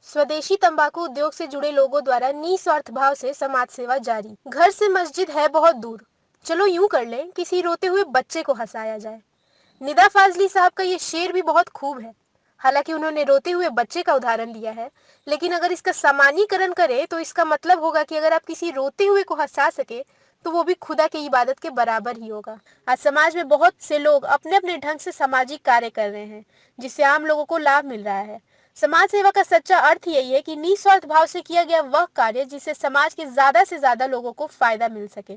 स्वदेशी तंबाकू उद्योग से जुड़े लोगों द्वारा निस्वार्थ भाव से समाज सेवा जारी। घर से मस्जिद है बहुत दूर, चलो यूं कर लें, किसी रोते हुए बच्चे को हंसाया जाए। निदा फाजली साहब का ये शेर भी बहुत खूब है। हालांकि उन्होंने रोते हुए बच्चे का उदाहरण लिया है, लेकिन अगर इसका सामान्यीकरण करें तो इसका मतलब होगा कि अगर आप किसी रोते हुए को हंसा सके तो वो भी खुदा की इबादत के बराबर ही होगा। आज समाज में बहुत से लोग अपने अपने ढंग से सामाजिक कार्य कर रहे हैं, जिससे आम लोगों को लाभ मिल रहा है। समाज सेवा का सच्चा अर्थ यही है कि निस्वार्थ भाव से किया गया वह कार्य जिससे समाज के ज्यादा से ज्यादा लोगों को फायदा मिल सके।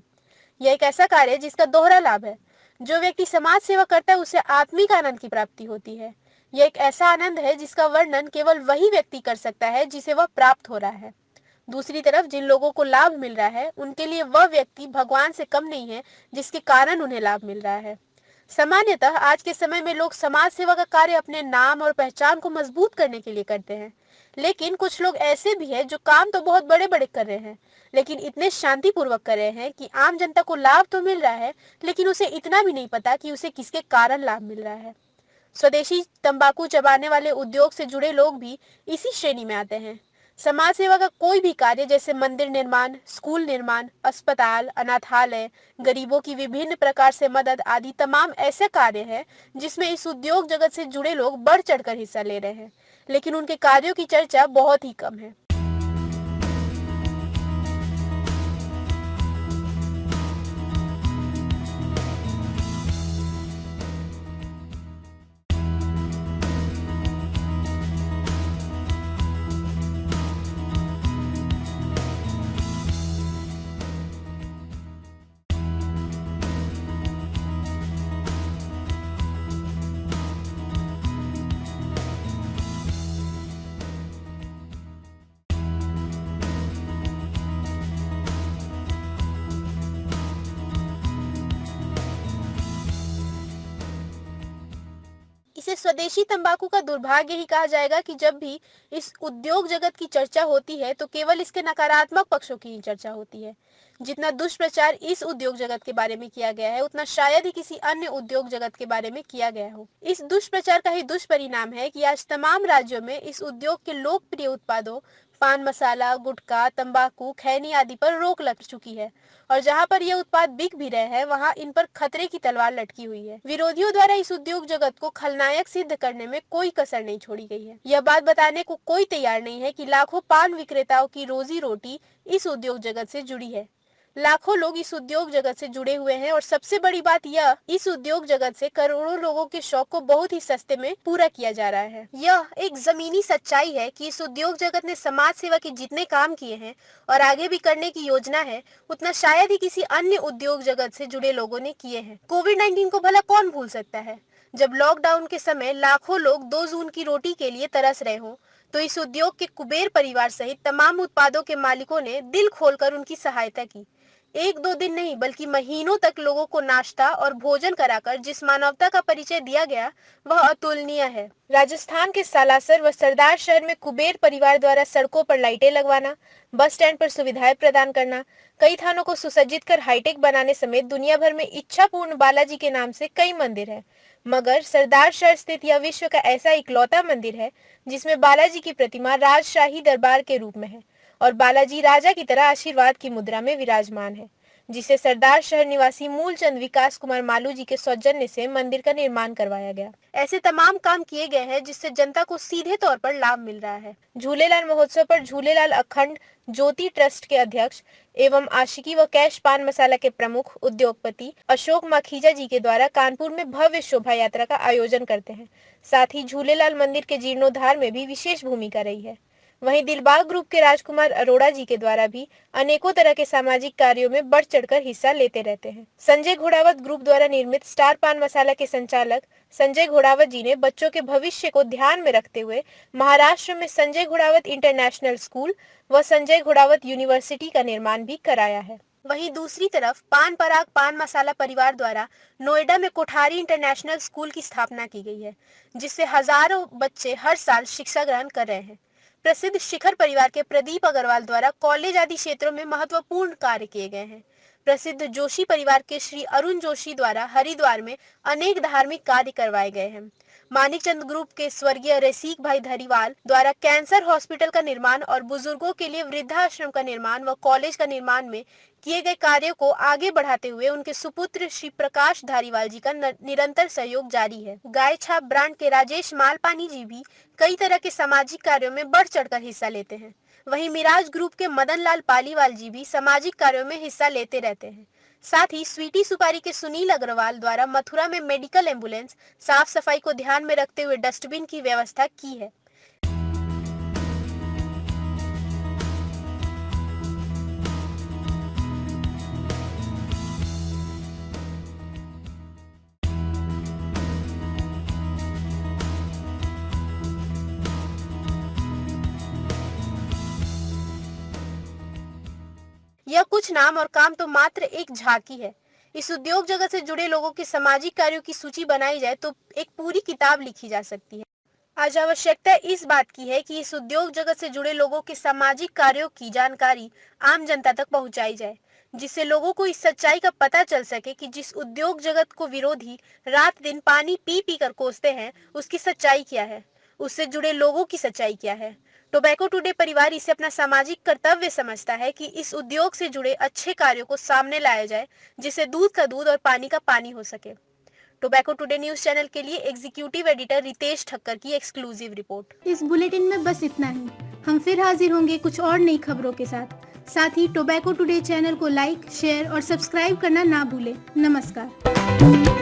यह एक ऐसा कार्य है जिसका दोहरा लाभ है। जो व्यक्ति समाज सेवा करता है उसे आत्मिक आनंद की प्राप्ति होती है। यह एक ऐसा आनंद है जिसका वर्णन केवल वही व्यक्ति कर सकता है जिसे वह प्राप्त हो रहा है। दूसरी तरफ जिन लोगों को लाभ मिल रहा है उनके लिए वह व्यक्ति भगवान से कम नहीं है जिसके कारण उन्हें लाभ मिल रहा है। सामान्यतः आज के समय में लोग समाज सेवा का कार्य अपने नाम और पहचान को मजबूत करने के लिए करते हैं, लेकिन कुछ लोग ऐसे भी हैं जो काम तो बहुत बड़े बड़े कर रहे हैं, लेकिन इतने शांतिपूर्वक कर रहे हैं कि आम जनता को लाभ तो मिल रहा है, लेकिन उसे इतना भी नहीं पता कि उसे किसके कारण लाभ मिल रहा है। स्वदेशी तंबाकू चबाने वाले उद्योग से जुड़े लोग भी इसी श्रेणी में आते हैं। समाज सेवा का कोई भी कार्य जैसे मंदिर निर्माण, स्कूल निर्माण, अस्पताल, अनाथालय, गरीबों की विभिन्न प्रकार से मदद आदि तमाम ऐसे कार्य हैं जिसमें इस उद्योग जगत से जुड़े लोग बढ़ चढ़कर हिस्सा ले रहे हैं, लेकिन उनके कार्यों की चर्चा बहुत ही कम है। इसे स्वदेशी तंबाकू का दुर्भाग्य ही कहा जाएगा कि जब भी इस उद्योग जगत की चर्चा होती है तो केवल इसके नकारात्मक पक्षों की ही चर्चा होती है। जितना दुष्प्रचार इस उद्योग जगत के बारे में किया गया है उतना शायद ही किसी अन्य उद्योग जगत के बारे में किया गया हो। इस दुष्प्रचार का ही दुष्परिणाम है कि आज तमाम राज्यों में इस उद्योग के लोकप्रिय उत्पादों पान मसाला, गुटखा, तंबाकू, खैनी आदि पर रोक लग चुकी है, और जहां पर यह उत्पाद बिक भी रहे हैं वहां इन पर खतरे की तलवार लटकी हुई है। विरोधियों द्वारा इस उद्योग जगत को खलनायक सिद्ध करने में कोई कसर नहीं छोड़ी गई है। यह बात बताने को कोई तैयार नहीं है कि लाखों पान विक्रेताओं की रोजी रोटी इस उद्योग जगत से जुड़ी है। लाखों लोग इस उद्योग जगत से जुड़े हुए हैं और सबसे बड़ी बात यह, इस उद्योग जगत से करोड़ों लोगों के शौक को बहुत ही सस्ते में पूरा किया जा रहा है। यह एक जमीनी सच्चाई है कि इस उद्योग जगत ने समाज सेवा के जितने काम किए हैं और आगे भी करने की योजना है उतना शायद ही किसी अन्य उद्योग जगत से जुड़े लोगों ने किए हैं। कोविड-19 को भला कौन भूल सकता है। जब लॉकडाउन के समय लाखों लोग 2 जून की रोटी के लिए तरस रहे हों, तो इस उद्योग के कुबेर परिवार सहित तमाम उत्पादों के मालिकों ने दिल खोलकर उनकी सहायता की। एक दो दिन नहीं बल्कि महीनों तक लोगों को नाश्ता और भोजन कराकर जिस मानवता का परिचय दिया गया वह अतुलनीय है। राजस्थान के सालासर व सरदार शहर में कुबेर परिवार द्वारा सड़कों पर लाइटें लगवाना, बस स्टैंड पर सुविधाएं प्रदान करना, कई थानों को सुसज्जित कर हाईटेक बनाने समेत दुनिया भर में इच्छा पूर्ण बालाजी के नाम से कई मंदिर है, मगर सरदार शहर स्थित यह विश्व का ऐसा इकलौता मंदिर है जिसमें बालाजी की प्रतिमा राजशाही दरबार के रूप में है और बालाजी राजा की तरह आशीर्वाद की मुद्रा में विराजमान है, जिसे सरदार शहर निवासी मूलचंद विकास कुमार मालू जी के सौजन्य से मंदिर का निर्माण करवाया गया। ऐसे तमाम काम किए गए हैं जिससे जनता को सीधे तौर पर लाभ मिल रहा है। झूलेलाल महोत्सव पर झूलेलाल अखंड ज्योति ट्रस्ट के अध्यक्ष एवं आशिकी व कैश पान मसाला के प्रमुख उद्योगपति अशोक माखीजा जी के द्वारा कानपुर में भव्य शोभा यात्रा का आयोजन करते हैं। साथ ही झूलेलाल मंदिर के जीर्णोद्धार में भी विशेष भूमिका रही है। वहीं दिलबाग ग्रुप के राजकुमार अरोड़ा जी के द्वारा भी अनेकों तरह के सामाजिक कार्यों में बढ़ चढ़कर हिस्सा लेते रहते हैं। संजय घोड़ावत ग्रुप द्वारा निर्मित स्टार पान मसाला के संचालक संजय घोड़ावत जी ने बच्चों के भविष्य को ध्यान में रखते हुए महाराष्ट्र में संजय घोड़ावत इंटरनेशनल स्कूल व संजय घोड़ावत यूनिवर्सिटी का निर्माण भी कराया है। वहीं दूसरी तरफ पान पराग पान मसाला परिवार द्वारा नोएडा में कोठारी इंटरनेशनल स्कूल की स्थापना की गई है, जिससे हजारों बच्चे हर साल शिक्षा ग्रहण कर रहे हैं। प्रसिद्ध शिखर परिवार के प्रदीप अग्रवाल द्वारा कॉलेज आदि क्षेत्रों में महत्वपूर्ण कार्य किए गए हैं। प्रसिद्ध जोशी परिवार के श्री अरुण जोशी द्वारा हरिद्वार में अनेक धार्मिक कार्य करवाए गए हैं। मानिकचंद ग्रुप के स्वर्गीय रसिक भाई धरीवाल द्वारा कैंसर हॉस्पिटल का निर्माण और बुजुर्गों के लिए वृद्धाश्रम का निर्माण व कॉलेज का निर्माण में किए गए कार्यों को आगे बढ़ाते हुए उनके सुपुत्र श्री प्रकाश धारीवाल जी का निरंतर सहयोग जारी है। गाय छाप ब्रांड के राजेश मालपानी जी भी कई तरह के सामाजिक कार्यों में बढ़ चढ़कर हिस्सा लेते हैं। वहीं मिराज ग्रुप के मदन लाल पालीवाल जी भी सामाजिक कार्यों में हिस्सा लेते रहते हैं। साथ ही स्वीटी सुपारी के सुनील अग्रवाल द्वारा मथुरा में मेडिकल एम्बुलेंस साफ सफाई को ध्यान में रखते हुए डस्टबिन की व्यवस्था की है। यह कुछ नाम और काम तो मात्र एक झांकी है। इस उद्योग जगत से जुड़े लोगों के सामाजिक कार्यों की सूची बनाई जाए तो एक पूरी किताब लिखी जा सकती है। आज आवश्यकता इस बात की है कि इस उद्योग जगत से जुड़े लोगों के सामाजिक कार्यों की जानकारी आम जनता तक पहुंचाई जाए, जिससे लोगों को इस सच्चाई का पता चल सके कि जिस उद्योग जगत को विरोधी रात दिन पानी पी पी कर कोसते हैं, उसकी सच्चाई क्या है, उससे जुड़े लोगों की सच्चाई क्या है। टोबैको टुडे परिवार इसे अपना सामाजिक कर्तव्य समझता है कि इस उद्योग से जुड़े अच्छे कार्यों को सामने लाया जाए, जिससे दूध का दूध और पानी का पानी हो सके। टोबैको टुडे न्यूज चैनल के लिए एग्जीक्यूटिव एडिटर रितेश ठक्कर की एक्सक्लूसिव रिपोर्ट। इस बुलेटिन में बस इतना ही। हम फिर हाजिर होंगे कुछ और नई खबरों के साथ ही टोबैको टुडे चैनल को लाइक, शेयर और सब्सक्राइब करना ना भूलें। नमस्कार।